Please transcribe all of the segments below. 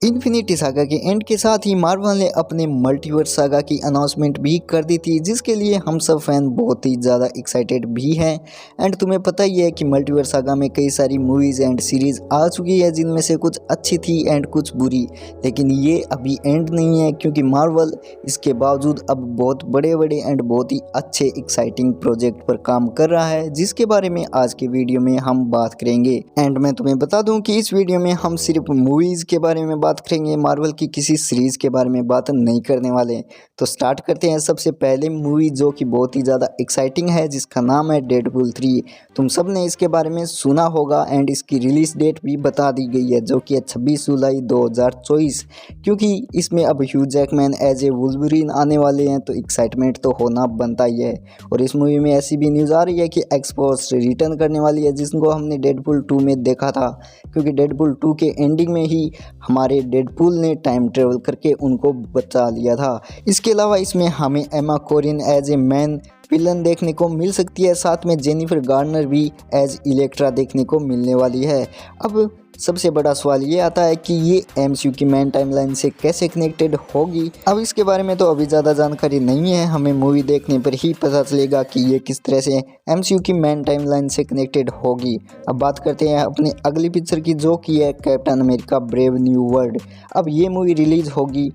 Infinity saga के and के साथ ही मार्वल ने अपने मल्टीवर्स सागा की अनाउंसमेंट भी कर दी थी, जिसके लिए हम सब फैन बहुत ही ज़्यादा एक्साइटेड भी हैं। एंड तुम्हें पता ही है कि मल्टीवर्स सागा में कई सारी मूवीज़ एंड सीरीज़ आ चुकी है, जिनमें से कुछ अच्छी थी एंड कुछ बुरी। लेकिन ये अभी एंड नहीं है, क्योंकि मार्वल इसके बावजूद अब बहुत बड़े बड़े एंड बहुत ही अच्छे एक्साइटिंग प्रोजेक्ट पर काम कर रहा है, जिसके बारे में आज के वीडियो में हम बात करेंगे। एंड मैं तुम्हें बता दूं कि इस वीडियो में हम सिर्फ मूवीज़ के बारे में बात करेंगे, मार्वल की किसी सीरीज के बारे में बात नहीं करने वाले। तो स्टार्ट करते हैं सबसे पहले मूवी जो कि बहुत ही ज़्यादा एक्साइटिंग है, जिसका नाम है डेडपूल 3। तुम सब ने इसके बारे में सुना होगा एंड इसकी रिलीज डेट भी बता दी गई है, जो कि है 26 जुलाई 2024। क्योंकि इसमें अब Hugh Jackman as a Wolverine आने वाले हैं, तो एक्साइटमेंट तो होना बनता ही है। और इस मूवी में ऐसी भी न्यूज़ आ रही है कि एक्सपोज रिटर्न करने वाली है, जिसको हमने डेडपूल 2 में देखा था। क्योंकि डेडपूल 2 के एंडिंग में ही हमारे डेडपूल ने टाइम ट्रेवल करके उनको बचा लिया था। इसके अलावा इसमें हमें एमा कोरिन एज ए मैन विलन देखने को मिल सकती है, साथ में जेनिफर गार्नर भी एज इलेक्ट्रा देखने को मिलने वाली है। अब सबसे बड़ा सवाल ये आता है कि ये एमसीयू की मेन टाइमलाइन से कैसे कनेक्टेड होगी। अब इसके बारे में तो अभी ज़्यादा जानकारी नहीं है, हमें मूवी देखने पर ही पता चलेगा कि ये किस तरह से एमसीयू की मेन टाइमलाइन से कनेक्टेड होगी। अब बात करते हैं अपनी अगली पिक्चर की, जो कि है captain America brave new world. अब ये मूवी रिलीज होगी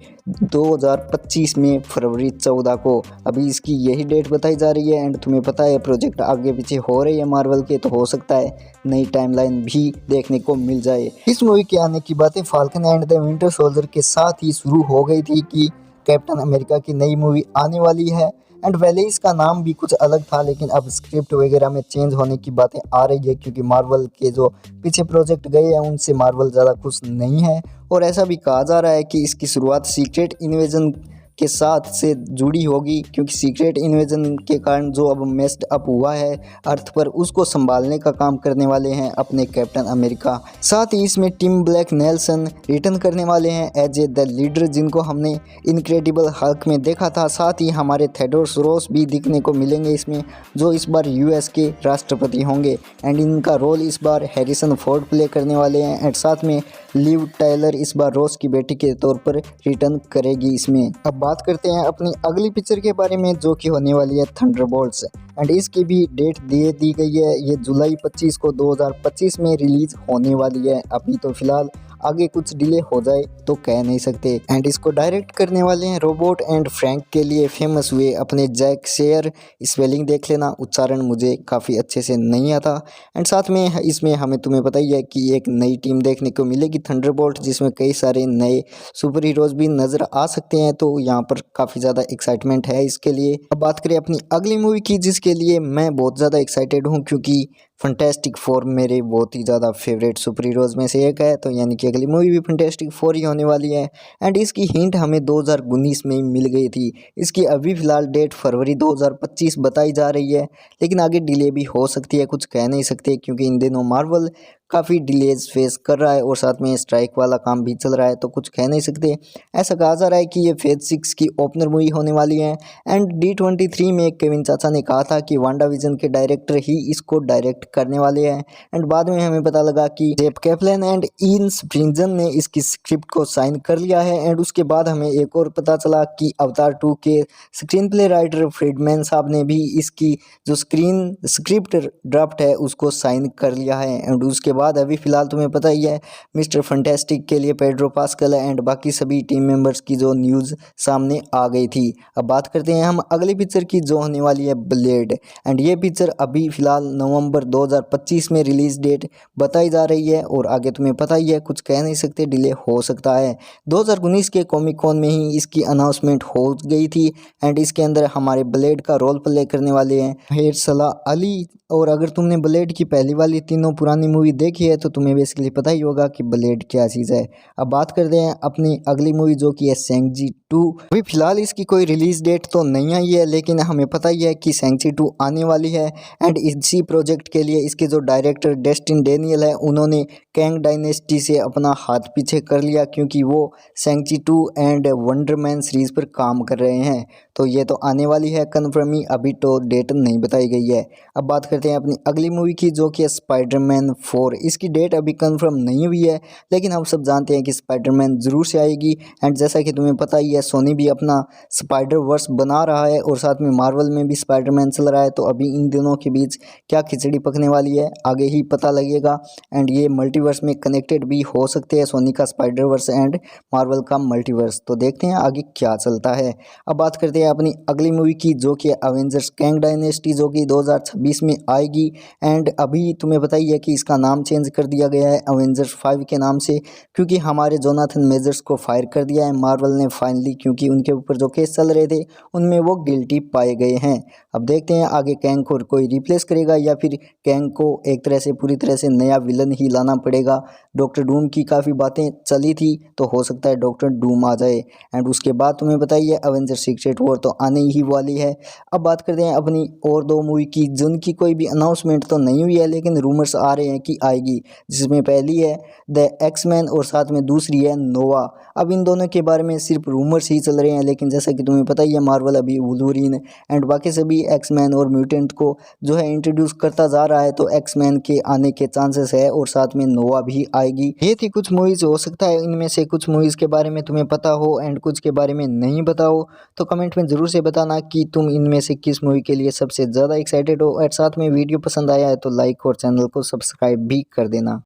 2025 में फरवरी 14 को। अभी इसकी यही डेट बताई जा रही है। एंड तुम्हें पता है प्रोजेक्ट आगे पीछे हो रही है मार्वल के, तो हो सकता है नई टाइमलाइन भी देखने को मिल जाए। इस मूवी के आने की बातें falcon and the winter soldier के साथ ही शुरू हो गई थी कि कैप्टन अमेरिका की नई मूवी आने वाली है। एंड पहले इसका नाम भी कुछ अलग था, लेकिन अब स्क्रिप्ट वगैरह में चेंज होने की बातें आ रही है, क्योंकि मार्वल के जो पीछे प्रोजेक्ट गए हैं उनसे मार्वल ज़्यादा खुश नहीं है। और ऐसा भी कहा जा रहा है कि इसकी शुरुआत सीक्रेट इन्वेजन के साथ से जुड़ी होगी, क्योंकि सीक्रेट इन्वेजन के कारण जो अब मेस्ड अप हुआ है अर्थ पर, उसको संभालने का काम करने वाले हैं अपने कैप्टन अमेरिका। साथ ही इसमें टिम ब्लैक नेल्सन रिटर्न करने वाले हैं एज ए द लीडर, जिनको हमने इनक्रेडिबल हल्क में देखा था। साथ ही हमारे थेडोस रोस भी दिखने को मिलेंगे इसमें, जो इस बार यूएस के राष्ट्रपति होंगे। एंड इनका रोल इस बार हैरिसन फोर्ड प्ले करने वाले हैं। एंड साथ में लिव टायलर इस बार रोस की बेटी के तौर पर रिटर्न करेगी इसमें। अब बात करते हैं अपनी अगली पिक्चर के बारे में, जो कि होने वाली है थंडरबोल्ट्स। एंड इसकी भी डेट दे दी गई है, ये जुलाई 25 को 2025 में रिलीज होने वाली है। अभी तो फिलहाल आगे कुछ डिले हो जाए तो कह नहीं सकते। एंड इसको डायरेक्ट करने वाले हैं रोबोट एंड फ्रैंक के लिए फेमस हुए अपने जैक शेयर। स्पेलिंग देख लेना, उच्चारण मुझे काफ़ी अच्छे से नहीं आता। एंड साथ में इसमें हमें तुम्हें पता ही है कि एक नई टीम देखने को मिलेगी थंडरबोल्ट, जिसमें कई सारे नए सुपर हीरोज़ भी नज़र आ सकते हैं। तो यहाँ पर काफ़ी ज़्यादा एक्साइटमेंट है इसके लिए। अब बात करें अपनी अगली मूवी की, जिसके लिए मैं बहुत ज़्यादा एक्साइटेड हूँ, क्योंकि फंटेस्टिक फोर मेरे बहुत ही ज़्यादा फेवरेट सुपर हीरोज़ में से एक है। तो यानी कि अगली मूवी भी फंटेस्टिक फोर ही होने वाली है। एंड इसकी हिंट हमें 2019 में ही मिल गई थी। इसकी अभी फ़िलहाल डेट फरवरी 2025 बताई जा रही है, लेकिन आगे डिले भी हो सकती है, कुछ कह नहीं सकते, क्योंकि इन दिनों मार्वल काफ़ी डिलेज फेस कर रहा है और साथ में स्ट्राइक वाला काम भी चल रहा है, तो कुछ कह नहीं सकते। ऐसा कहा जा रहा है कि ये फेज 6 की ओपनर मूवी होने वाली है। एंड D23 में केविन चाचा ने कहा था कि वांडा विजन के डायरेक्टर ही इसको डायरेक्ट करने वाले हैं। एंड बाद में हमें पता लगा कि जेफ कैप्लन एंड ईन स्प्रिंजन ने इसकी स्क्रिप्ट को साइन कर लिया है। एंड उसके बाद हमें एक और पता चला कि अवतार 2 के स्क्रीन प्ले राइटर फ्रीडमैन साहब ने भी इसकी जो स्क्रिप्ट ड्राफ्ट है उसको साइन कर लिया है। एंड उसके बाद अभी फिलहाल तुम्हें पता ही है मिस्टर फंटेस्टिक के लिए पेड्रो पास्कल एंड बाकी सभी टीम मेंबर्स की जो न्यूज़ सामने आ गई थी। अब बात करते हैं हम अगली पिक्चर की, जो होने वाली है ब्लेड। एंड ये पिक्चर अभी फिलहाल नवंबर 2025 में रिलीज डेट बताई जा रही है, और आगे तुम्हें पता ही है, कुछ कह नहीं सकते, डिले हो सकता है। 2019 के कॉमिक कॉन में ही इसकी अनाउंसमेंट हो गई थी। एंड इसके अंदर हमारे ब्लेड का रोल प्ले करने वाले हैं महेरशला अली। और अगर तुमने ब्लेड की पहली वाली तीनों पुरानी मूवी देखी है तो तुम्हें बेसिकली पता ही होगा कि ब्लेड क्या चीज़ है। अब बात करते हैं अपनी अगली मूवी, जो कि है शैंग-ची 2। अभी फिलहाल इसकी कोई रिलीज डेट तो नहीं आई है, लेकिन हमें पता ही है कि शैंग-ची 2 आने वाली है। एंड इसी प्रोजेक्ट के लिए इसके जो डायरेक्टर डेस्टिन डेनियल है, उन्होंने कैंग डायनेस्टी से अपना हाथ पीछे कर लिया, क्योंकि वो शैंग-ची 2 एंड वंडर मैन सीरीज़ पर काम कर रहे हैं। तो ये तो आने वाली है कन्फर्म ही, अभी तो डेट नहीं बताई गई है। अब बात करते हैं अपनी अगली मूवी की, जो कि है स्पाइडरमैन 4। इसकी डेट अभी कंफर्म नहीं हुई है, लेकिन हम सब जानते हैं कि स्पाइडरमैन ज़रूर से आएगी। एंड जैसा कि तुम्हें पता ही है, सोनी भी अपना स्पाइडर वर्स बना रहा है और साथ में मार्वल में भी स्पाइडरमैन चल रहा है। तो अभी इन दोनों के बीच क्या खिचड़ी पकने वाली है आगे ही पता लगेगा। एंड ये मल्टीवर्स में कनेक्टेड भी हो सकते हैं, सोनी का स्पाइडर वर्स एंड मार्वल का मल्टीवर्स। तो देखते हैं आगे क्या चलता है। अब बात करते हैं अपनी अगली मूवी की, जो कि अवेंजर्स कैंग डायनेस्टी, जो कि 2026 में आएगी। एंड अभी तुम्हें पता ही है कि इसका नाम चेंज कर दिया गया है अवेंजर्स 5 के नाम से, क्योंकि हमारे जोनाथन मेजर्स को फायर कर दिया है मार्वल ने फाइनली, क्योंकि उनके ऊपर जो केस चल रहे थे उनमें वो गिल्टी पाए गए हैं। अब देखते हैं आगे कैंग को कोई रिप्लेस करेगा या फिर कैंग को एक तरह से पूरी तरह से नया विलन ही लाना पड़ेगा। डॉक्टर डूम की काफ़ी बातें चली थी, तो हो सकता है डॉक्टर डूम आ जाए। एंड उसके बाद तुम्हें बताइए अवेंजर सीक्रेट वॉर तो आने ही वाली है। अब बात करते हैं अपनी और दो मूवी की, जिनकी कोई भी अनाउंसमेंट तो नहीं हुई है, लेकिन रूमर्स आ रहे हैं कि आएगी। जिसमें पहली है द एक्समैन और साथ में दूसरी है नोवा। अब इन दोनों के बारे में सिर्फ रूमर्स ही चल रहे हैं, लेकिन जैसा कि तुम्हें पता ही है, मार्वल अभी वुल्वरीन एंड बाकी सभी एक्समैन और म्यूटेंट को जो है इंट्रोड्यूस करता जा रहा है। तो एक्समैन के आने के चांसेस है और साथ में नोवा भी आएगी। ये थी कुछ मूवीज, हो सकता है इनमें से कुछ मूवीज के बारे में तुम्हें पता हो एंड कुछ के बारे में नहीं पता हो। तो कमेंट में ज़रूर से बताना कि तुम इनमें से किस मूवी के लिए सबसे ज़्यादा एक्साइटेड हो। और साथ में वीडियो पसंद आया है तो लाइक और चैनल को सब्सक्राइब भी कर देना।